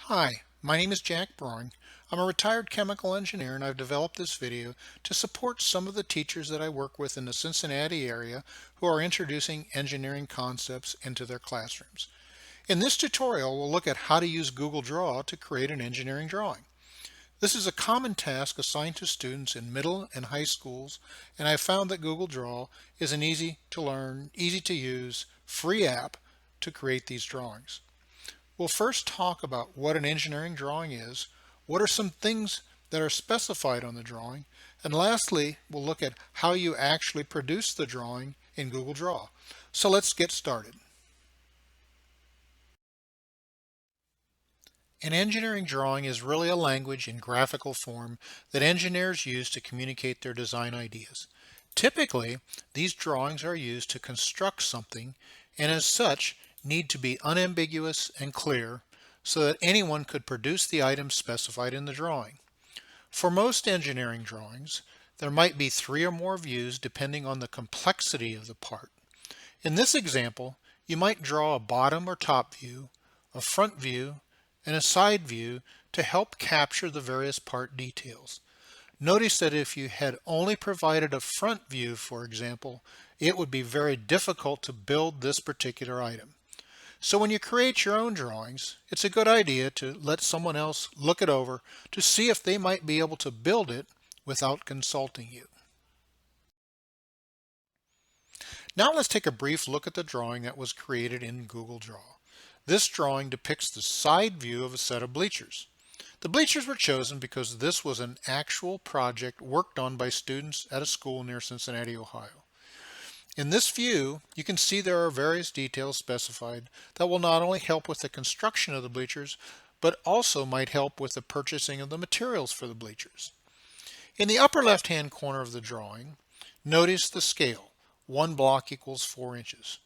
Hi, my name is Jack Broing. I'm a retired chemical engineer and I've developed this video to support some of the teachers that I work with in the Cincinnati area who are introducing engineering concepts into their classrooms. In this tutorial, we'll look at how to use Google Draw to create an engineering drawing. This is a common task assigned to students in middle and high schools, and I've found that Google Draw is an easy to learn, easy to use, free app to create these drawings. We'll first talk about what an engineering drawing is, what are some things that are specified on the drawing, and lastly, we'll look at how you actually produce the drawing in Google Draw. So let's get started. An engineering drawing is really a language in graphical form that engineers use to communicate their design ideas. Typically, these drawings are used to construct something and as such need to be unambiguous and clear so that anyone could produce the items specified in the drawing. For most engineering drawings, there might be 3 or more views depending on the complexity of the part. In this example, you might draw a bottom or top view, a front view, and a side view to help capture the various part details. Notice that if you had only provided a front view, for example, it would be very difficult to build this particular item. So when you create your own drawings, it's a good idea to let someone else look it over to see if they might be able to build it without consulting you. Now let's take a brief look at the drawing that was created in Google Draw. This drawing depicts the side view of a set of bleachers. The bleachers were chosen because this was an actual project worked on by students at a school near Cincinnati, Ohio. In this view, you can see there are various details specified that will not only help with the construction of the bleachers, but also might help with the purchasing of the materials for the bleachers. In the upper left-hand corner of the drawing, notice the scale. 1 block equals 4 inches.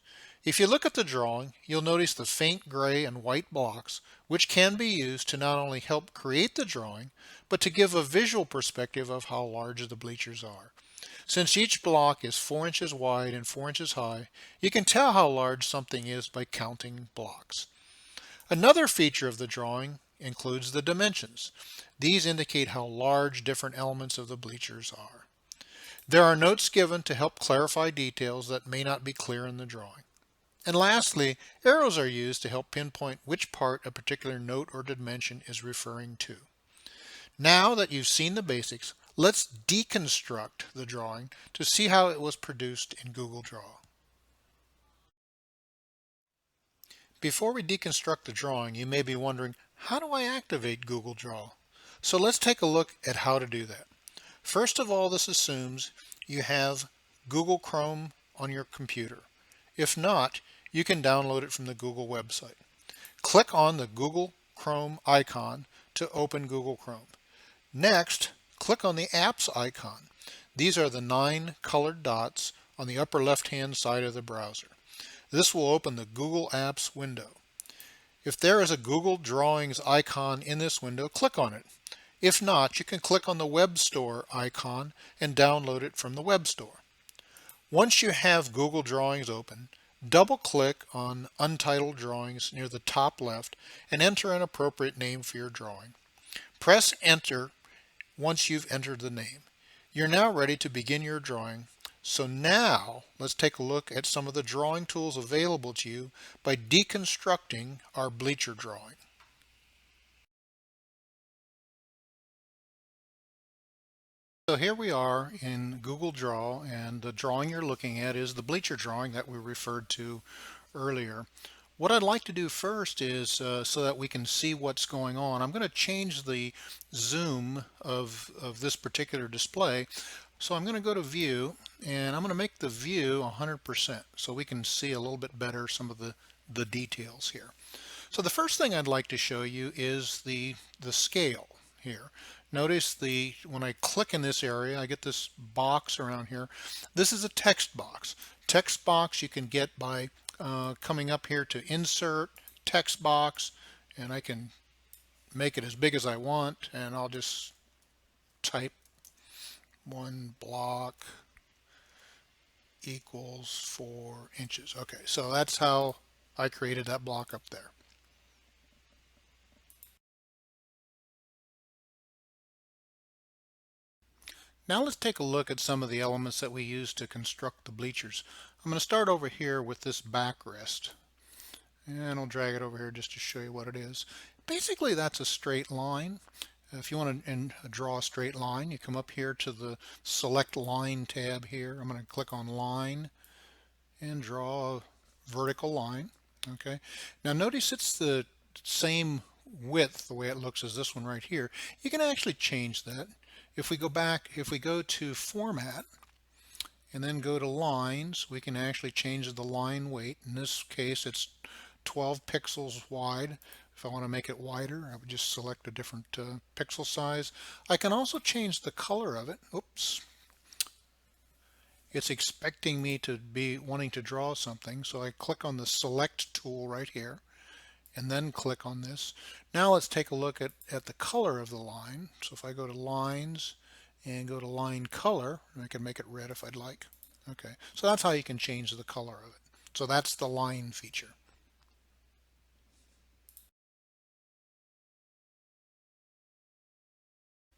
If you look at the drawing, you'll notice the faint gray and white blocks, which can be used to not only help create the drawing, but to give a visual perspective of how large the bleachers are. Since each block is 4 inches wide and 4 inches high, you can tell how large something is by counting blocks. Another feature of the drawing includes the dimensions. These indicate how large different elements of the bleachers are. There are notes given to help clarify details that may not be clear in the drawing. And lastly, arrows are used to help pinpoint which part a particular note or dimension is referring to. Now that you've seen the basics, let's deconstruct the drawing to see how it was produced in Google Draw. Before we deconstruct the drawing, you may be wondering, how do I activate Google Draw? So let's take a look at how to do that. First of all, this assumes you have Google Chrome on your computer. If not, you can download it from the Google website. Click on the Google Chrome icon to open Google Chrome. Next, click on the Apps icon. These are the 9 colored dots on the upper left-hand side of the browser. This will open the Google Apps window. If there is a Google Drawings icon in this window, click on it. If not, you can click on the Web Store icon and download it from the Web Store. Once you have Google Drawings open, double-click on Untitled Drawings near the top left and enter an appropriate name for your drawing. Press Enter once you've entered the name. You're now ready to begin your drawing. So now let's take a look at some of the drawing tools available to you by deconstructing our bleacher drawing. So here we are in Google Draw, and the drawing you're looking at is the bleacher drawing that we referred to earlier. What I'd like to do first is so that we can see what's going on, I'm going to change the zoom of this particular display. So I'm going to go to View, and I'm going to make the view 100% so we can see a little bit better some of the details here. So the first thing I'd like to show you is the scale here. Notice when I click in this area, I get this box around here. This is a text box. Text box you can get by coming up here to Insert, Text Box, and I can make it as big as I want, and I'll just type 1 block equals 4 inches. Okay, so that's how I created that block up there. Now let's take a look at some of the elements that we use to construct the bleachers. I'm going to start over here with this backrest, and I'll drag it over here just to show you what it is. Basically, that's a straight line. If you want to draw a straight line, you come up here to the Select Line tab here. I'm going to click on Line and draw a vertical line. Okay. Now notice it's the same width, the way it looks, as this one right here. You can actually change that. If we go back, if we go to Format and then go to Lines, we can actually change the line weight. In this case, it's 12 pixels wide. If I want to make it wider, I would just select a different pixel size. I can also change the color of it. Oops. It's expecting me to be wanting to draw something, so I click on the Select tool right here and then click on this. Now let's take a look at the color of the line. So if I go to Lines and go to Line Color, I can make it red if I'd like. Okay, so that's how you can change the color of it. So that's the line feature.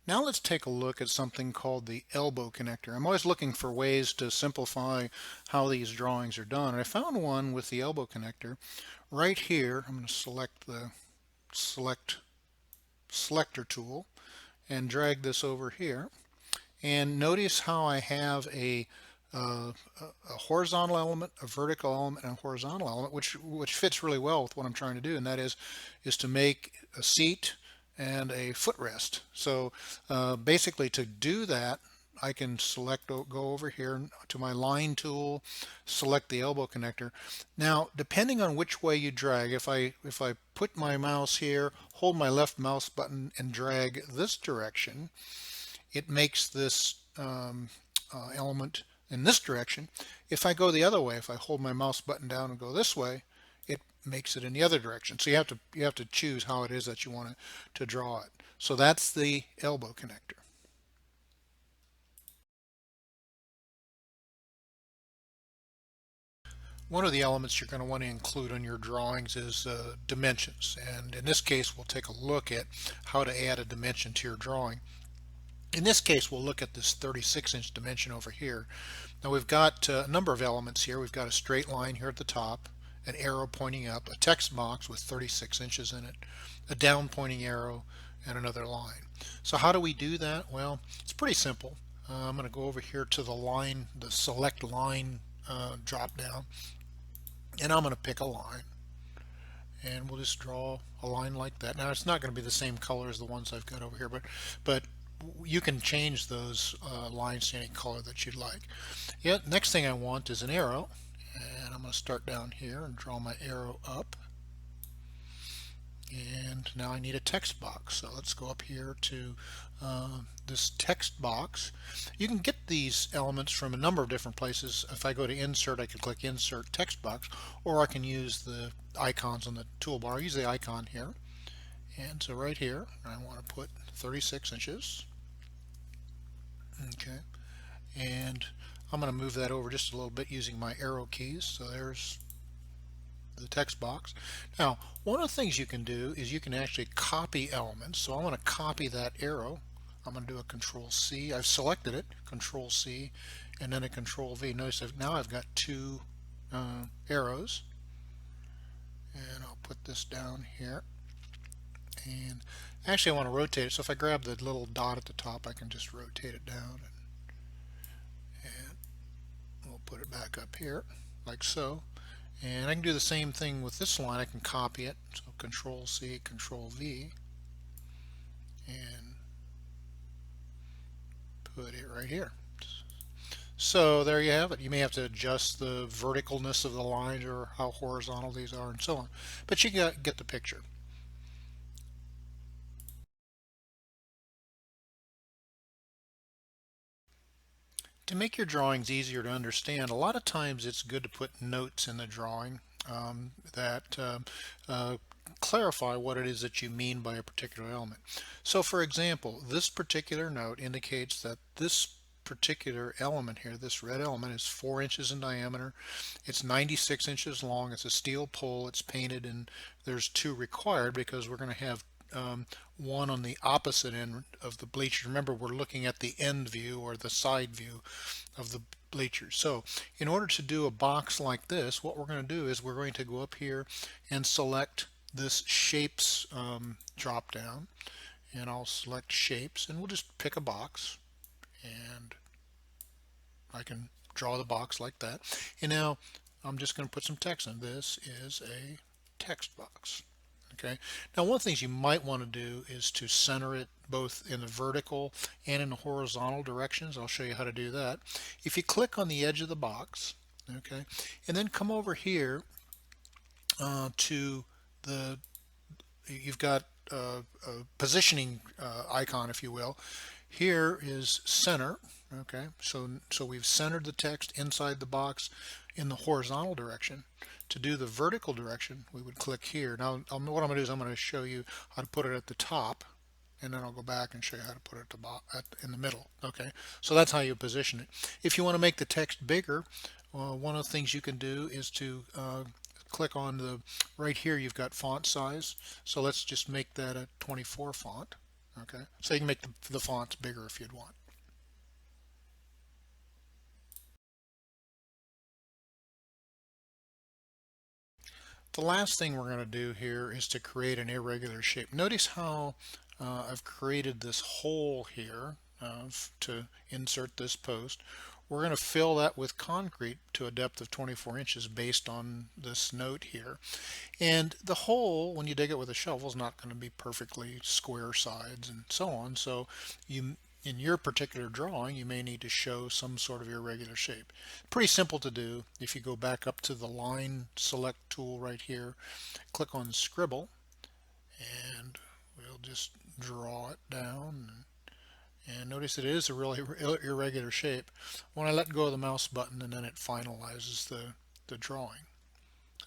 Now let's take a look at something called the elbow connector. I'm always looking for ways to simplify how these drawings are done. And I found one with the elbow connector right here. I'm going to select the selector tool and drag this over here. And notice how I have a horizontal element, a vertical element, and a horizontal element, which fits really well with what I'm trying to do, and that is to make a seat and a footrest. So basically, to do that, I can go over here to my line tool, select the elbow connector. Now, depending on which way you drag, if I put my mouse here, hold my left mouse button and drag this direction, it makes this element in this direction. If I go the other way, if I hold my mouse button down and go this way, it makes it in the other direction. So you have to choose how it is that you want to draw it. So that's the elbow connector. One of the elements you're going to want to include on your drawings is dimensions. And in this case, we'll take a look at how to add a dimension to your drawing. In this case, we'll look at this 36-inch dimension over here. Now we've got a number of elements here. We've got a straight line here at the top, an arrow pointing up, a text box with 36 inches in it, a down pointing arrow, and another line. So how do we do that? Well, it's pretty simple. I'm going to go over here to the line, the select line drop down, and I'm going to pick a line. And we'll just draw a line like that. Now it's not going to be the same color as the ones I've got over here, but you can change those lines to any color that you'd like. Yeah, next thing I want is an arrow, and I'm going to start down here and draw my arrow up. And now I need a text box, so let's go up here to this text box. You can get these elements from a number of different places. If I go to Insert, I can click Insert Text Box, or I can use the icons on the toolbar. I use the icon here. And so right here, I want to put 36 inches. Okay, and I'm going to move that over just a little bit using my arrow keys. So there's the text box. Now, one of the things you can do is you can actually copy elements. So I want to copy that arrow. I'm going to do a Control C. I've selected it, Control C, and then a Control V. Notice now I've got two arrows, and I'll put this down here. And actually I want to rotate it, so if I grab the little dot at the top, I can just rotate it down, and we'll put it back up here like so. And I can do the same thing with this line. I can copy it, so Control C, Control V, and put it right here. So there you have it. You may have to adjust the verticalness of the lines or how horizontal these are and so on, but you get the picture. To make your drawings easier to understand, a lot of times it's good to put notes in the drawing that clarify what it is that you mean by a particular element. So for example, this particular note indicates that this particular element here, this red element, is 4 inches in diameter. It's 96 inches long. It's a steel pole. It's painted, and there's 2 required because we're going to have one on the opposite end of the bleachers. Remember, we're looking at the end view or the side view of the bleachers. So in order to do a box like this, what we're going to do is we're going to go up here and select this shapes drop down, and I'll select shapes, and we'll just pick a box, and I can draw the box like that. And now I'm just going to put some text in. This is a text box. Okay. Now, one of the things you might want to do is to center it both in the vertical and in the horizontal directions. I'll show you how to do that. If you click on the edge of the box, okay, and then come over here to the, you've got a positioning icon, if you will. Here is center. Okay, so we've centered the text inside the box in the horizontal direction. To do the vertical direction, we would click here. Now, what I'm going to do is I'm going to show you how to put it at the top, and then I'll go back and show you how to put it in the middle. Okay, so that's how you position it. If you want to make the text bigger, one of the things you can do is to click on the, right here you've got font size. So let's just make that a 24 font. Okay, so you can make the fonts bigger if you'd want. The last thing we're going to do here is to create an irregular shape. Notice how I've created this hole here to insert this post. We're going to fill that with concrete to a depth of 24 inches based on this note here. And the hole, when you dig it with a shovel, is not going to be perfectly square sides and so on. So in your particular drawing, you may need to show some sort of irregular shape. Pretty simple to do. If you go back up to the line select tool right here, click on scribble, and we'll just draw it down. And notice it is a really irregular shape. When I let go of the mouse button, and then it finalizes the drawing.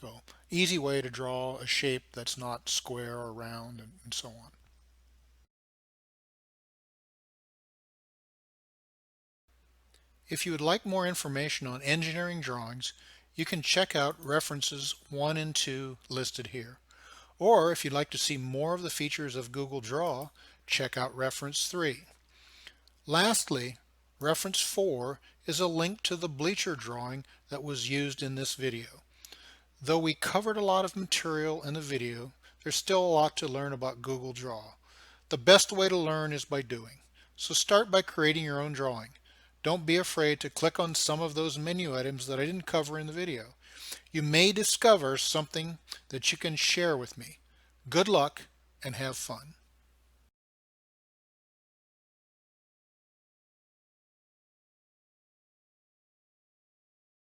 So easy way to draw a shape that's not square or round and so on. If you would like more information on engineering drawings, you can check out references 1 and 2 listed here. Or if you'd like to see more of the features of Google Draw, check out reference 3. Lastly, reference 4 is a link to the bleacher drawing that was used in this video. Though we covered a lot of material in the video, there's still a lot to learn about Google Draw. The best way to learn is by doing. So start by creating your own drawing. Don't be afraid to click on some of those menu items that I didn't cover in the video. You may discover something that you can share with me. Good luck and have fun.